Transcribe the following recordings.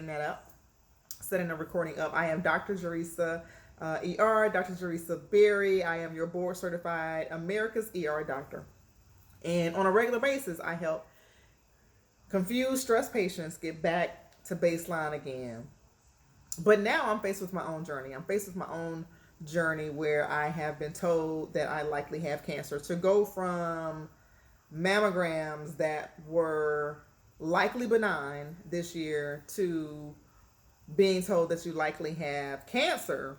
that up, setting the recording up. I am Dr. Jerisa ER, Dr. Jerisa Berry. I am your board certified America's ER doctor. And on a regular basis, I help confused, stressed patients get back to baseline again. But now I'm faced with my own journey. I'm faced with my own journey where I have been told that I likely have cancer. To go from mammograms that were likely benign this year to being told that you likely have cancer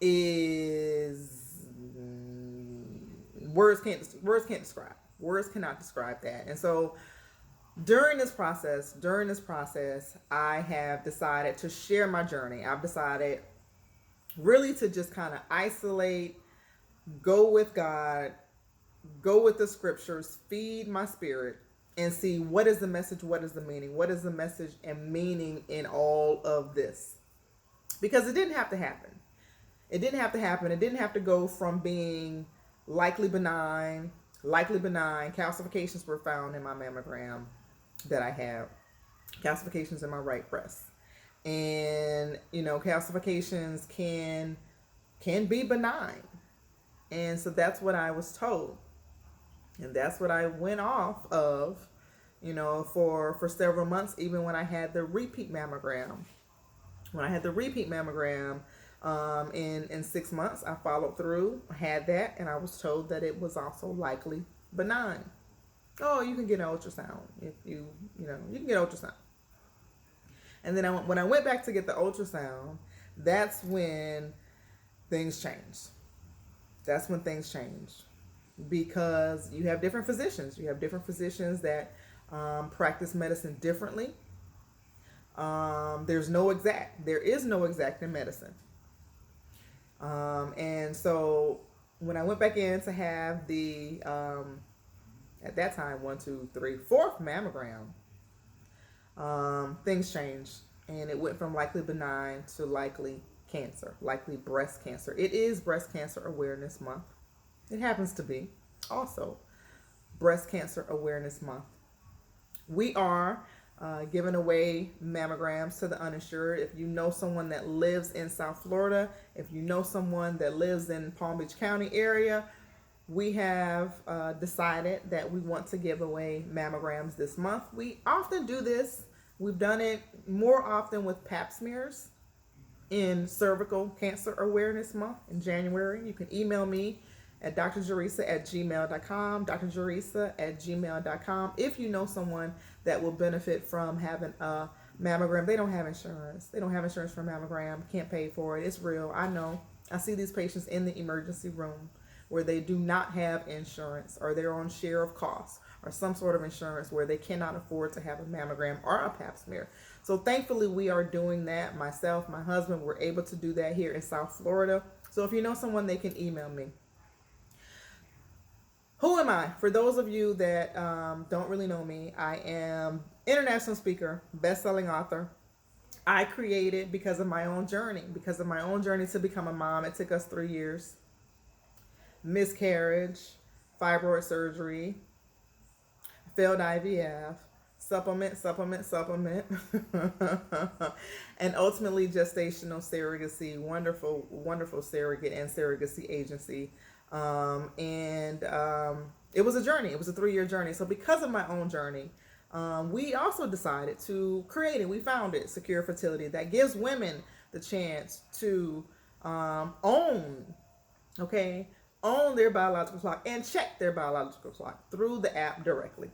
is words can't describe. Words cannot describe that. And so during this process, I have decided to share my journey. I've decided really to just kind of isolate, go with God, go with the scriptures, feed my spirit, and see what is the message, what is the meaning, what is the message and meaning in all of this. Because it didn't have to happen. It didn't have to happen. It didn't have to go from being likely benign, calcifications were found in my mammogram that I have, calcifications in my right breast. And, calcifications can be benign. And so that's what I was told. And that's what I went off of, for several months, even when I had the repeat mammogram. When I had the repeat mammogram, in 6 months, I followed through, had that, and I was told that it was also likely benign. Oh, you can get an ultrasound if you can get ultrasound. And then when I went back to get the ultrasound, that's when things changed. That's when things changed. Because you have different physicians. You have different physicians that practice medicine differently. There is no exact in medicine. And so when I went back in to have the, at that time, 4th mammogram, things changed. And it went from likely benign to likely cancer, likely breast cancer. It is Breast Cancer Awareness Month. It happens to be also Breast Cancer Awareness Month. We are giving away mammograms to the uninsured. If you know someone that lives in South Florida, if you know someone that lives in Palm Beach County area, we have decided that we want to give away mammograms this month. We often do this. We've done it more often with pap smears in Cervical Cancer Awareness Month in January. You can email me at drjerisa@gmail.com, drjerisa@gmail.com. If you know someone that will benefit from having a mammogram, they don't have insurance. They don't have insurance for a mammogram, can't pay for it. It's real. I know. I see these patients in the emergency room where they do not have insurance, or they're on share of costs or some sort of insurance where they cannot afford to have a mammogram or a pap smear. So thankfully we are doing that. Myself, my husband, we're able to do that here in South Florida. So if you know someone, they can email me. Who am I? For those of you that don't really know me, I am international speaker, best-selling author. I created because of my own journey to become a mom. It took us 3 years. Miscarriage, fibroid surgery, failed IVF, supplement, and ultimately gestational surrogacy, wonderful surrogate and surrogacy agency. It was a journey. It was a 3-year journey. So because of my own journey, we also decided to create it. We founded Secure Fertility that gives women the chance to own their biological clock and check their biological clock through the app directly.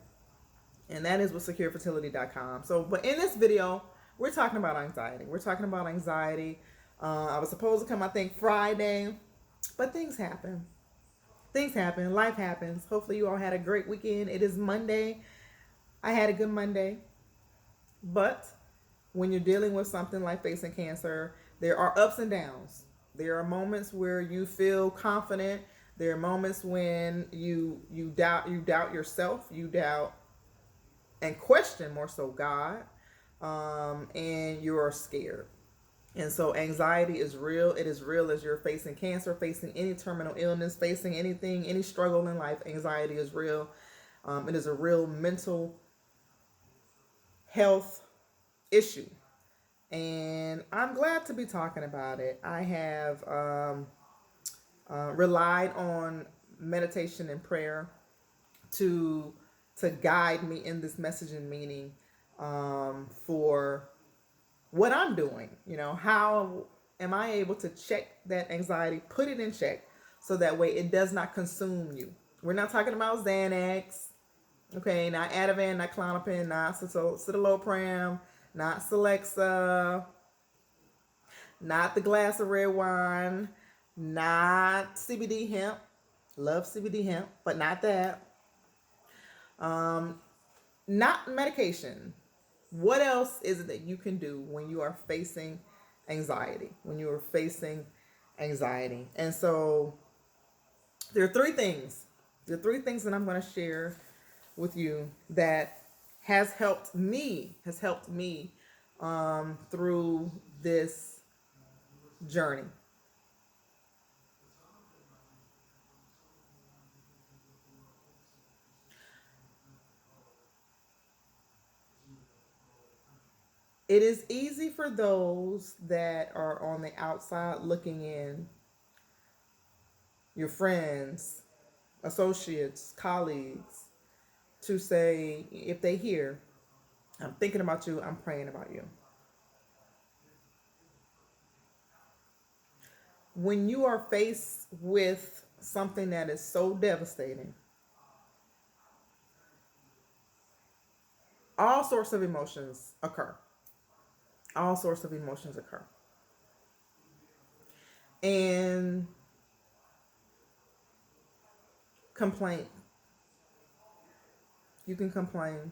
And that is with securefertility.com. So, but in this video, we're talking about anxiety. I was supposed to come, I think, Friday, but things happen. Life happens. Hopefully you all had a great weekend. It is Monday. I had a good Monday. But when you're dealing with something like facing cancer, there are ups and downs. There are moments where you feel confident. There are moments when you doubt yourself, you doubt and question more so God, and you're scared. And so anxiety is real. It is real as you're facing cancer, facing any terminal illness, facing anything, any struggle in life. Anxiety is real. It is a real mental health issue. And I'm glad to be talking about it. I have relied on meditation and prayer to guide me in this message and meaning for what I'm doing. You know, how am I able to check that anxiety, put it in check, so that way it does not consume you. We're not talking about Xanax, okay? Not Ativan, not Klonopin, not citalopram, not Celexa, not the glass of red wine, not CBD hemp. Love CBD hemp, but not that. Not medication. What else is it that you can do when you are facing anxiety? When you are facing anxiety. And so there are three things. There are three things that I'm going to share with you that has helped me through this journey. It is easy for those that are on the outside looking in, your friends, associates, colleagues, to say, if they hear, I'm thinking about you, I'm praying about you. When you are faced with something that is so devastating, all sorts of emotions occur. All sorts of emotions occur. And complaint. You can complain.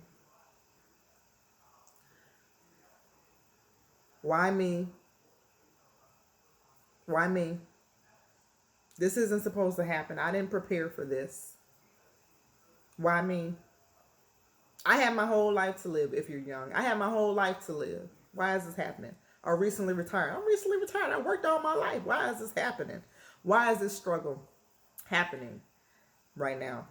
Why me? Why me? This isn't supposed to happen. I didn't prepare for this. Why me? I have my whole life to live if you're young. I have my whole life to live. Why is this happening? Or recently retired. I'm recently retired. I worked all my life. Why is this happening? Why is this struggle happening right now?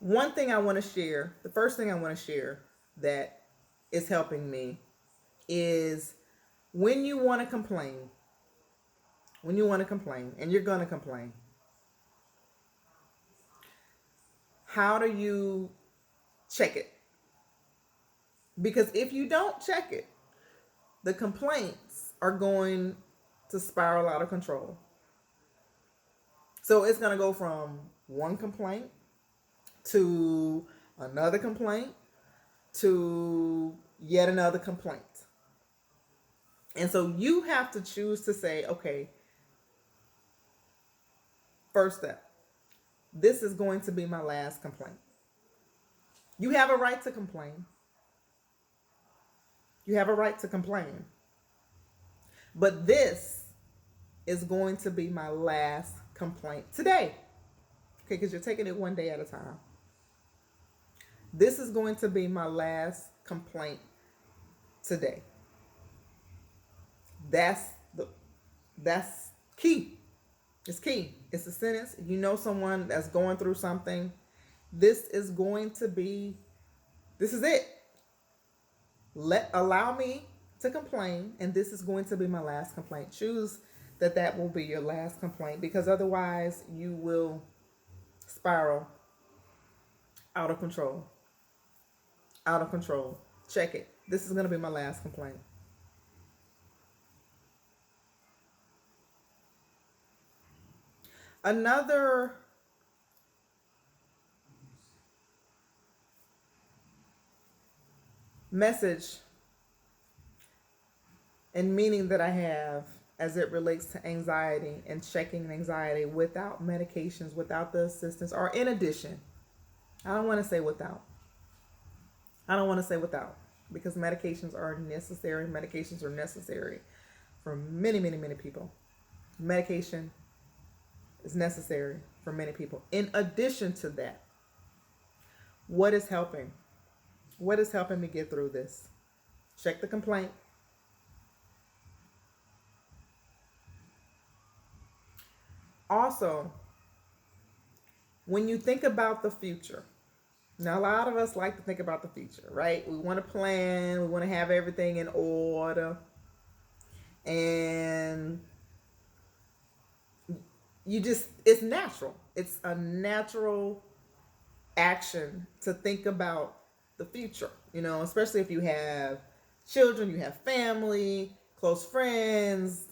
One thing I want to share, the first thing I want to share that is helping me is when you want to complain, and you're going to complain, how do you check it? Because if you don't check it, the complaints are going to spiral out of control. So it's going to go from one complaint to another complaint to yet another complaint. And so you have to choose to say, okay, first step, this is going to be my last complaint. You have a right to complain. You have a right to complain. But this is going to be my last complaint today. Okay, because you're taking it one day at a time. This is going to be my last complaint today. That's key. It's key. It's a sentence. If you know someone that's going through something, this is it. Allow me to complain, and this is going to be my last complaint. Choose that will be your last complaint, because otherwise you will spiral out of control. Out of control. Check it. This is going to be my last complaint. Another message and meaning that I have as it relates to anxiety and checking anxiety without medications, without the assistance, or in addition. I don't want to say without. Because medications are necessary. Medications are necessary for many, many, many people. Medication is necessary for many people. In addition to that, what is helping? What is helping me get through this? Check the complaint. Also, when you think about the future, Now, a lot of us like to think about the future, right? We want to plan, we want to have everything in order. And it's natural. It's a natural action to think about the future, especially if you have children, you have family, close friends,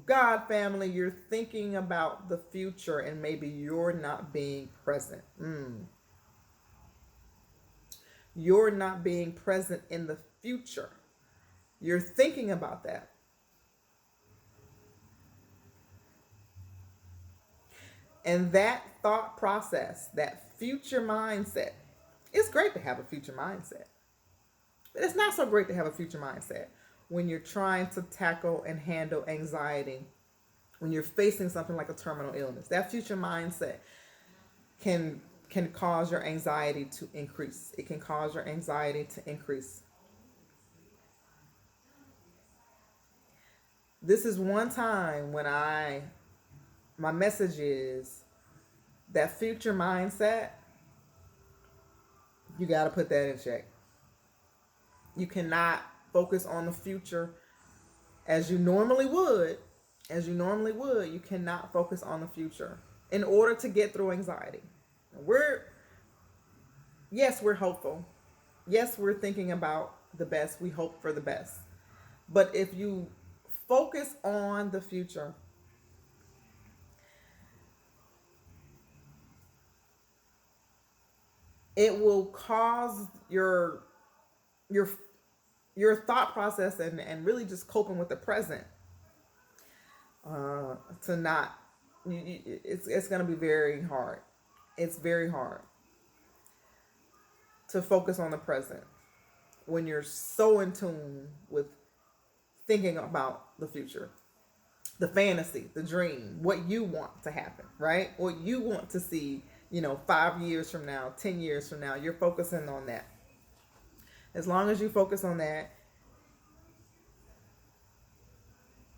God family, you're thinking about the future and maybe you're not being present. You're not being present in the future. You're thinking about that. And that thought process, that future mindset, it's great to have a future mindset. But it's not so great to have a future mindset when you're trying to tackle and handle anxiety, when you're facing something like a terminal illness. That future mindset can cause your anxiety to increase. It can cause your anxiety to increase. This is one time when my message is that future mindset, you got to put that in check. You cannot focus on the future as you normally would. You cannot focus on the future in order to get through anxiety. Yes, we're hopeful. Yes, we're thinking about the best. We hope for the best. But if you focus on the future, it will cause your thought process and really just coping with the present to not it's going to be very hard. It's very hard to focus on the present when you're so in tune with thinking about the future, the fantasy, the dream, what you want to happen, right? What you want to see, 5 years from now, 10 years from now. You're focusing on that. As long as you focus on that,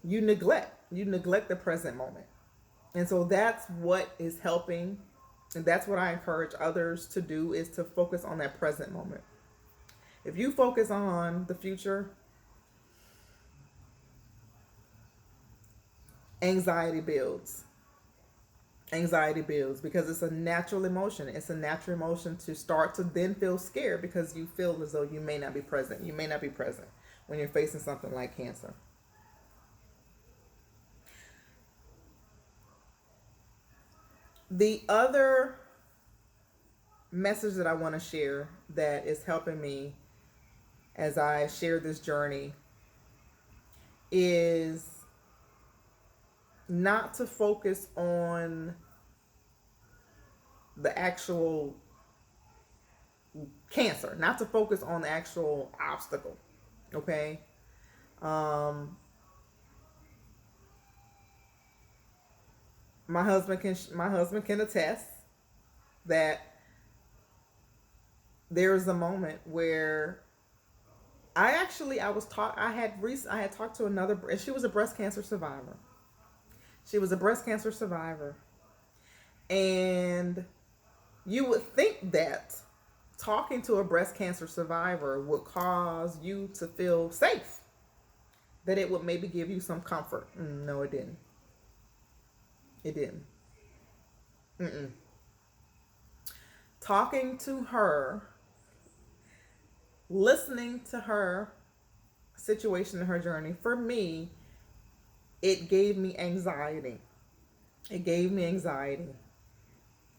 you neglect the present moment. And so that's what is helping, and that's what I encourage others to do, is to focus on that present moment. If you focus on the future, anxiety builds. Anxiety builds because it's a natural emotion. It's a natural emotion to start to then feel scared because you feel as though you may not be present. You may not be present when you're facing something like cancer. The other message that I want to share that is helping me as I share this journey is not to focus on the actual cancer, not to focus on the actual obstacle. Okay. My husband can attest that there is a moment where I had talked to another, and she was a breast cancer survivor. And you would think that talking to a breast cancer survivor would cause you to feel safe, that it would maybe give you some comfort. No, it didn't. It didn't. Talking to her, listening to her situation and her journey, for me, it gave me anxiety. It gave me anxiety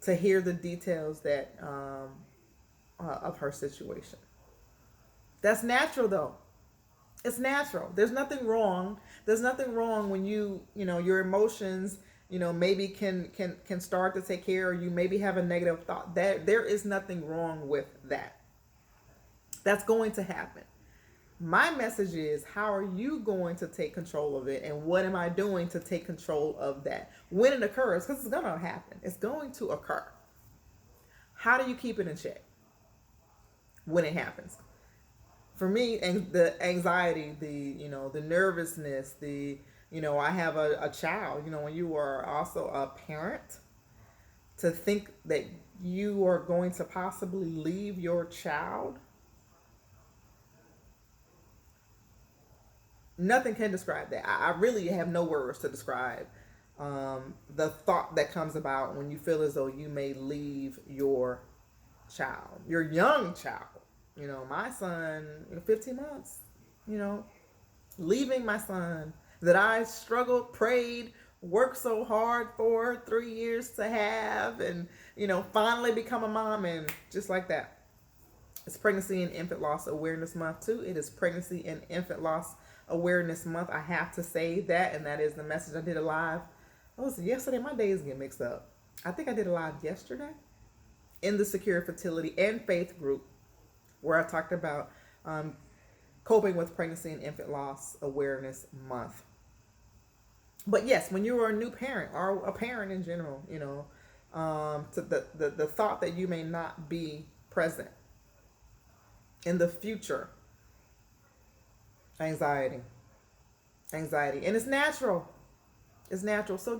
to hear the details that of her situation. That's natural, though. It's natural. There's nothing wrong. There's nothing wrong when your emotions, maybe can start to take care, or you maybe have a negative thought. That there is nothing wrong with that. That's going to happen. My message is, how are you going to take control of it, and what am I doing to take control of that when it occurs? Because it's going to happen. It's going to occur. How do you keep it in check when it happens? For me, the anxiety, the nervousness, I have a child, when you are also a parent, to think that you are going to possibly leave your child, nothing can describe that. I really have no words to describe the thought that comes about when you feel as though you may leave your child, your young child. You know, my son, 15 months, you know, leaving my son that I struggled, prayed, worked so hard for 3 years to have, and, you know, finally become a mom, and just like that. It's Pregnancy and Infant Loss Awareness Month, too. It is Pregnancy and Infant Loss Awareness Month. I have to say that, and that is the message. I did a live. What was it, yesterday? My days get mixed up. I think I did a live yesterday in the Secure Fertility and Faith group where I talked about coping with Pregnancy and Infant Loss Awareness Month. But yes, when you are a new parent or a parent in general, you know, to the thought that you may not be present in the future, anxiety, and it's natural. It's natural. So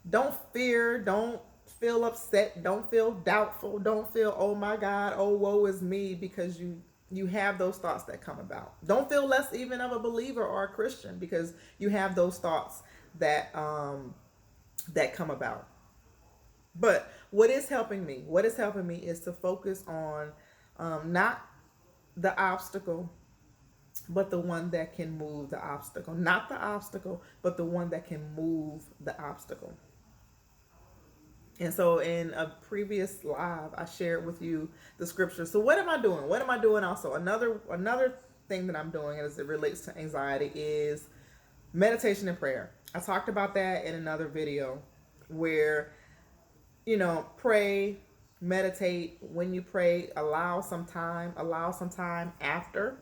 don't fear, don't feel upset, don't feel doubtful, don't feel, oh my God, oh woe is me, because you have those thoughts that come about. Don't feel less even of a believer or a Christian because you have those thoughts that that come about. But what is helping me is to focus on not the obstacle, but the one that can move the obstacle. Not the obstacle, but the one that can move the obstacle. And so in a previous live, I shared with you the scripture. So what am I doing? What am I doing also? Another thing that I'm doing as it relates to anxiety is meditation and prayer. I talked about that in another video where, you know, pray, meditate. When you pray, allow some time after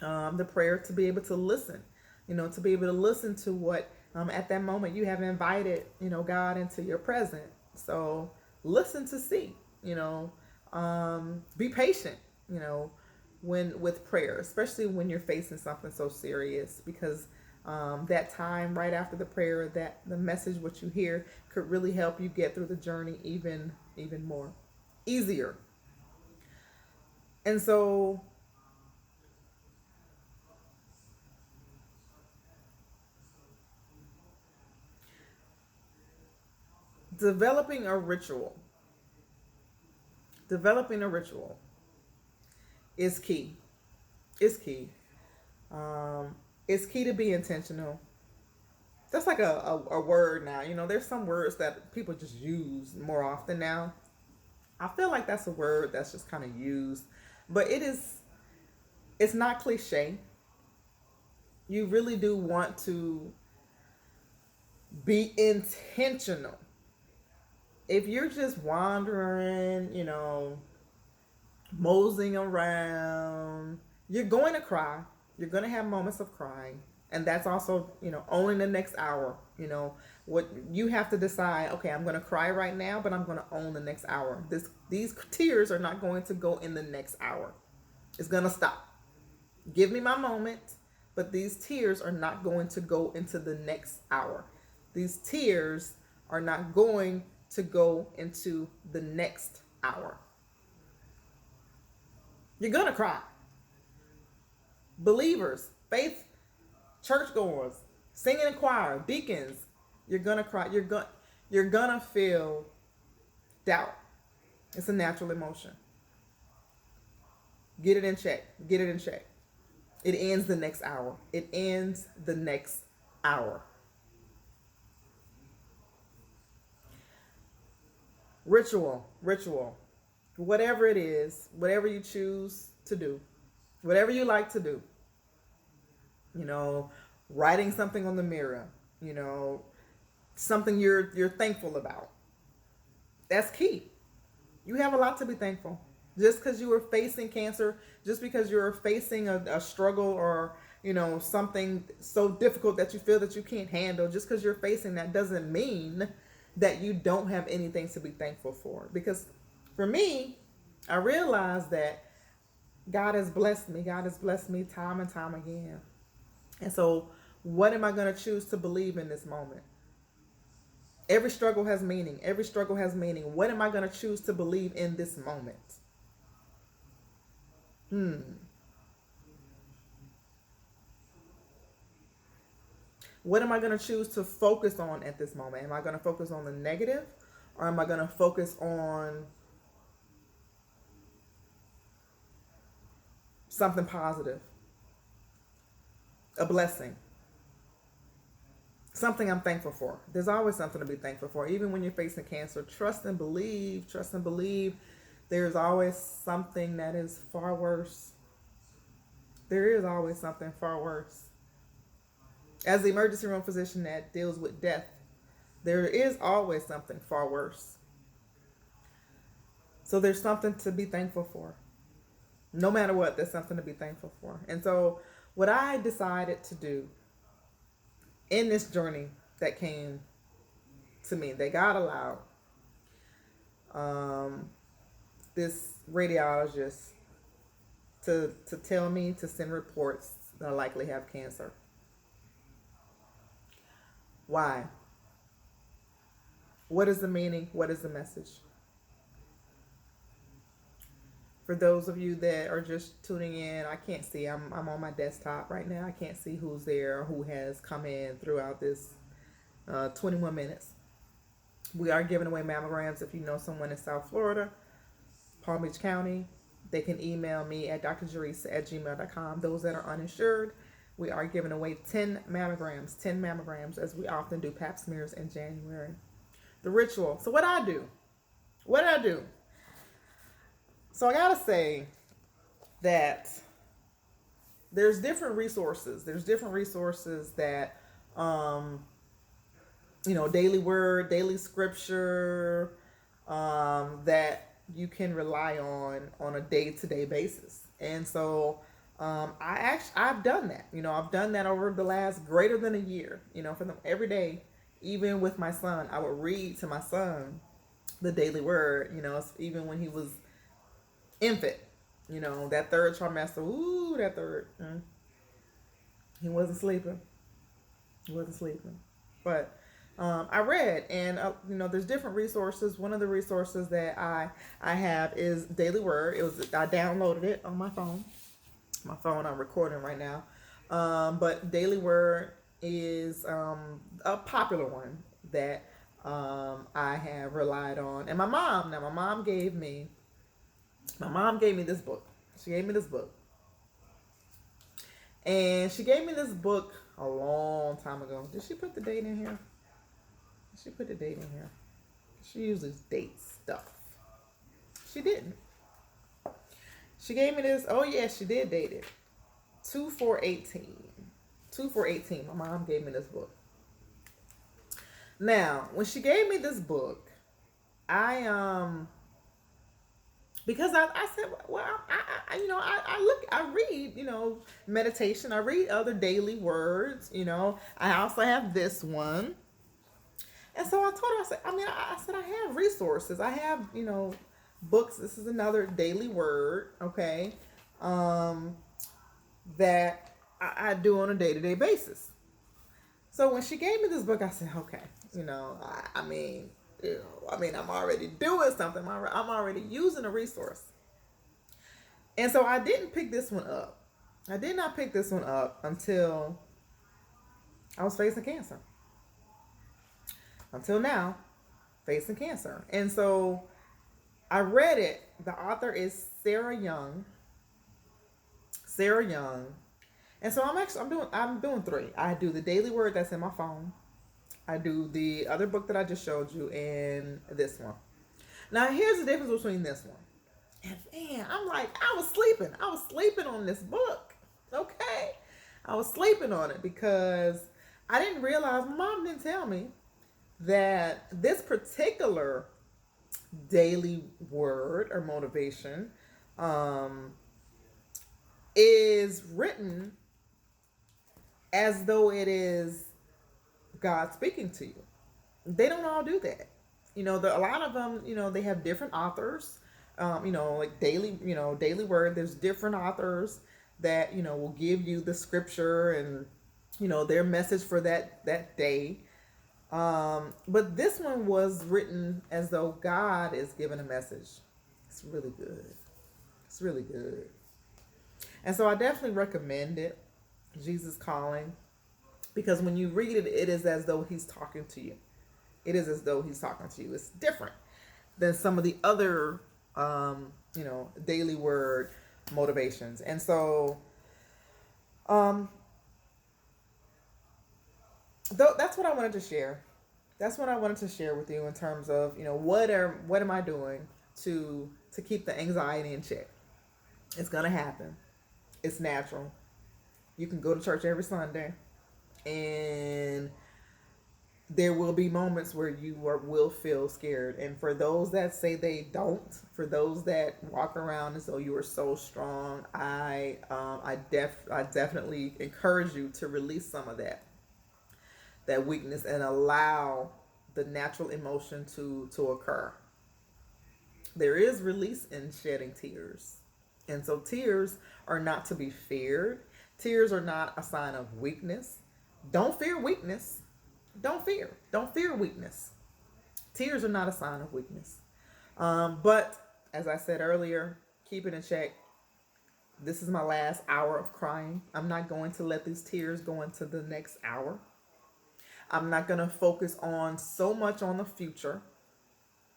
the prayer to be able to listen, you know, to be able to listen to what at that moment you have invited, you know, God into your present. So listen to see, you know, be patient, you know, when with prayer, especially when you're facing something so serious, because that time right after the prayer, that the message, what you hear, could really help you get through the journey even more easier. And so developing a ritual is key. It's key. It's key to be intentional. That's like a word now. You know, there's some words that people just use more often now. I feel like that's a word that's just kind of used, but it's not cliche. You really do want to be intentional. If you're just wandering, you know, moseying around, you're going to cry. You're going to have moments of crying. And that's also, you know, owning the next hour. You know, what you have to decide, okay, I'm going to cry right now, but I'm going to own the next hour. These tears are not going to go in the next hour. It's going to stop. Give me my moment, but these tears are not going to go into the next hour. These tears are not going to go into the next hour. You're going to cry. Believers, faith, churchgoers, singing in choir, deacons, you're going to cry. You're going to feel doubt. It's a natural emotion. Get it in check. Get it in check. It ends the next hour. It ends the next hour. Ritual. Whatever it is, whatever you choose to do, whatever you like to do. You know, writing something on the mirror, you know, something you're thankful about. That's key. You have a lot to be thankful. Just because you are facing cancer, just because you're facing a struggle or, you know, something so difficult that you feel that you can't handle, just because you're facing that doesn't mean that you don't have anything to be thankful for. Because for me, I realized that God has blessed me. God has blessed me time and time again. And so what am I going to choose to believe in this moment? Every struggle has meaning. Every struggle has meaning. What am I going to choose to believe in this moment? What am I going to choose to focus on at this moment? Am I going to focus on the negative, or am I going to focus on something positive, a blessing, something I'm thankful for? There's always something to be thankful for. Even when you're facing cancer, trust and believe, there's always something that is far worse. There is always something far worse. As the emergency room physician that deals with death, there is always something far worse. So there's something to be thankful for. No matter what, there's something to be thankful for. And so what I decided to do in this journey that came to me, that God allowed this radiologist to tell me to send reports that I likely have cancer. Why? What is the meaning? What is the message? For those of you that are just tuning in, I can't see. I'm on my desktop right now. I can't see who's there or who has come in throughout this 21 minutes. We are giving away mammograms. If you know someone in South Florida, Palm Beach County, they can email me at drjerisa@gmail.com. Those that are uninsured, we are giving away 10 mammograms, as we often do pap smears in January. The ritual. So what did I do? So I gotta say that there's different resources. There's different resources that, daily word, daily scripture, that you can rely on a day-to-day basis. And so I've done that. I've done that over the last greater than a year. For them every day, even with my son, I would read to my son the daily word. Even when he was infant, that third trimester. Ooh, that third. He wasn't sleeping. But I read, and there's different resources. One of the resources that I have is Daily Word. I downloaded it on my phone. I'm recording right now. But Daily Word is a popular one that I have relied on. And my mom gave me this book. She gave me this book. And she gave me this book a long time ago. Did she put the date in here? She usually dates stuff. She didn't. She gave me this. Oh, yeah, she did date it. 2/4/18. 2/4/18. My mom gave me this book. Now, when she gave me this book, because I said, well, I read, meditation. I read other daily words. I also have this one. And so I told her, I said, I have resources. I have, books. This is another daily word, okay, that I do on a day-to-day basis. So when she gave me this book, I said, okay, I'm already doing something. I'm already using a resource. And so I didn't pick this one up. I did not pick this one up until I was facing cancer. Until now, facing cancer. And so I read it. The author is Sarah Young. And so I'm doing 3. I do the daily word that's in my phone. I do the other book that I just showed you, and this one. Now here's the difference between this one. And man, I'm like, I was sleeping on this book. Okay. I was sleeping on it because I didn't realize, my mom didn't tell me that this particular daily word or motivation is written as though it is God speaking to you. They don't all do that. A lot of them, they have different authors. Like daily word. There's different authors that will give you the scripture and their message for that day. But this one was written as though God is giving a message. It's really good. It's really good. And so I definitely recommend it, Jesus Calling, because when you read it, it is as though he's talking to you. It is as though he's talking to you. It's different than some of the other, daily word motivations. And so, um, that's what I wanted to share. That's what I wanted to share with you in terms of, what am I doing to keep the anxiety in check? It's gonna happen. It's natural. You can go to church every Sunday, and there will be moments where will feel scared. And for those that say they don't, for those that walk around as though you are so strong, I definitely encourage you to release some of that weakness and allow the natural emotion to occur. There is release in shedding tears. And so tears are not to be feared. Tears are not a sign of weakness. Don't fear weakness. Don't fear. Don't fear weakness. Tears are not a sign of weakness. But as I said earlier, keep it in check. This is my last hour of crying. I'm not going to let these tears go into the next hour. I'm not going to focus on so much on the future.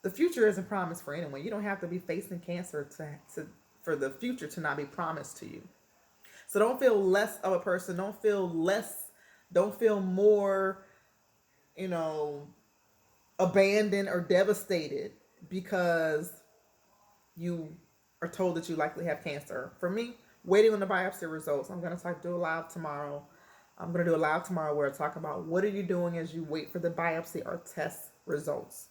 The future isn't promised for anyone. You don't have to be facing cancer for the future to not be promised to you. So don't feel less of a person. Don't feel more, abandoned or devastated because you are told that you likely have cancer. For me, waiting on the biopsy results, I'm going to do a live tomorrow. I'm going to do a live tomorrow where I talk about what are you doing as you wait for the biopsy or test results.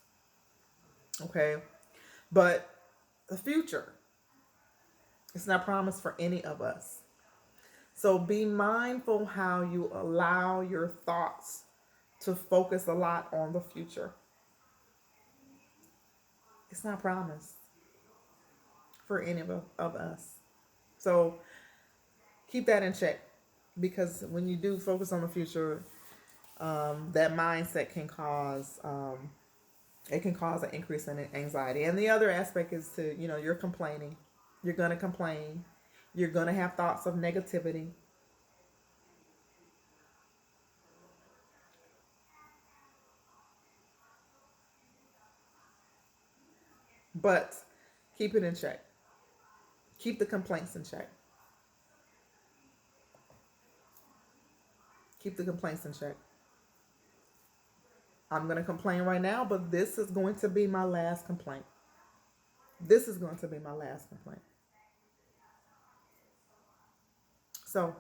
Okay. But the future, it's not promised for any of us. So be mindful how you allow your thoughts to focus a lot on the future. It's not promised for any of us. So keep that in check, because when you do focus on the future, that mindset can cause an increase in anxiety. And the other aspect is to, you're complaining. You're going to complain. You're going to have thoughts of negativity. But keep it in check. Keep the complaints in check. Keep the complaints in check. I'm going to complain right now, but this is going to be my last complaint. This is going to be my last complaint. So,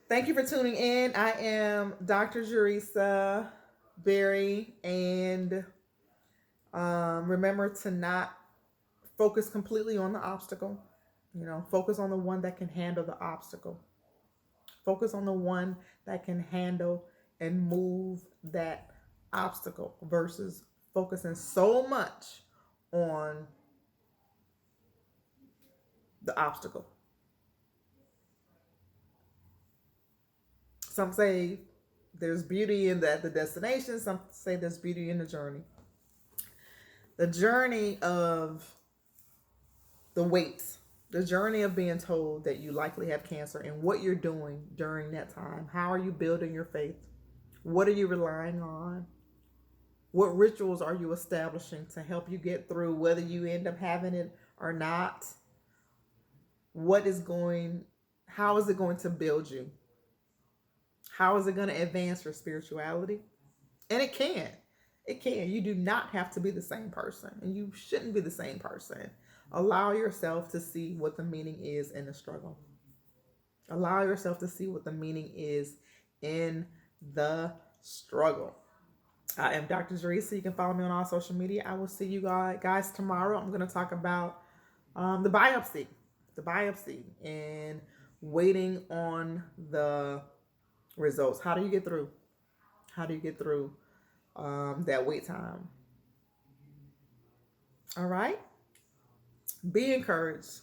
thank you for tuning in. I am Dr. Jerisa Berry, and remember to not focus completely on the obstacle. Focus on the one that can handle the obstacle. Focus on the one that can handle and move that obstacle versus focusing so much on the obstacle. Some say there's beauty in the destination. Some say there's beauty in the journey. The journey of the wait, the journey of being told that you likely have cancer and what you're doing during that time. How are you building your faith? What are you relying on? What rituals are you establishing to help you get through, whether you end up having it or not? How is it going to build you? How is it going to advance your spirituality? And it can. It can. You do not have to be the same person, and you shouldn't be the same person. Allow yourself to see what the meaning is in the struggle. Allow yourself to see what the meaning is in the struggle. I am Dr. Jerisa. You can follow me on all social media. I will see you guys tomorrow. I'm going to talk about the biopsy, and waiting on the results. How do you get through? How do you get through that wait time? All right. Be encouraged.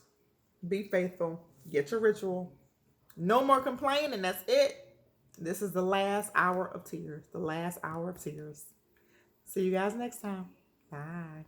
Be faithful. Get your ritual. No more complaining. That's it. This is the last hour of tears. The last hour of tears. See you guys next time. Bye.